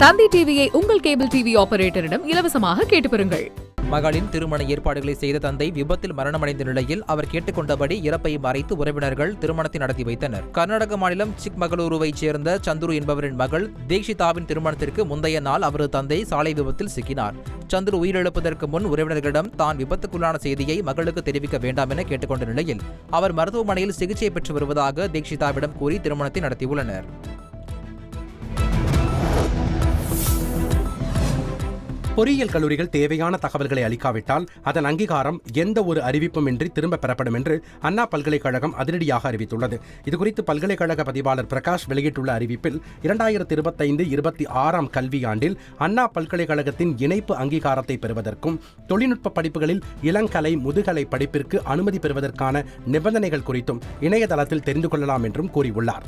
தந்தி டிவியை உங்கள் cable TV ஆபரேட்டரிடம் இலவசமாக கேட்டு பெறுங்கள். மகளின் திருமண ஏற்பாடுகளை செய்த தந்தை விபத்தில் மரணமடைந்த நிலையில் அவர் கேட்டுக்கொண்டபடி இறப்பை மறைத்து உறவினர்கள் திருமணத்தை நடத்தி வைத்தனர். கர்நாடக மாநிலம் சிக்மகளூருவைச் சேர்ந்த சந்துரு என்பவரின் மகள் தீக்ஷிதாவின் திருமணத்திற்கு முந்தைய நாள் அவரது தந்தை சாலை விபத்தில் சிக்கினார். சந்துரு உயிரிழப்பதற்கு முன் உறவினர்களிடம் தான் விபத்துக்குள்ளான செய்தியை மகளுக்கு தெரிவிக்க வேண்டாம் என கேட்டுக்கொண்ட நிலையில் அவர் மருத்துவமனையில் சிகிச்சை பெற்று வருவதாக தீக்ஷிதாவிடம் கூறி திருமணத்தை நடத்தியுள்ளனர். பொறியியல் கல்லூரிகள் தேவையான தகவல்களை அளிக்காவிட்டால் அதன் அங்கீகாரம் எந்த ஒரு அறிவிப்புமின்றி திரும்ப பெறப்படும் என்று அண்ணா பல்கலைக்கழகம் அதிரடியாக அறிவித்துள்ளது. இதுகுறித்து பல்கலைக்கழக பதிவாளர் பிரகாஷ் வெளியிட்டுள்ள அறிவிப்பில் 2025-26 கல்வியாண்டில் அண்ணா பல்கலைக்கழகத்தின் இணைப்பு அங்கீகாரத்தை பெறுவதற்கும் தொழில்நுட்ப படிப்புகளில் இளங்கலை முதுகலை படிப்பிற்கு அனுமதி பெறுவதற்கான நிபந்தனைகள் குறித்தும் இணையதளத்தில் தெரிந்து கொள்ளலாம் என்றும் கூறியுள்ளார்.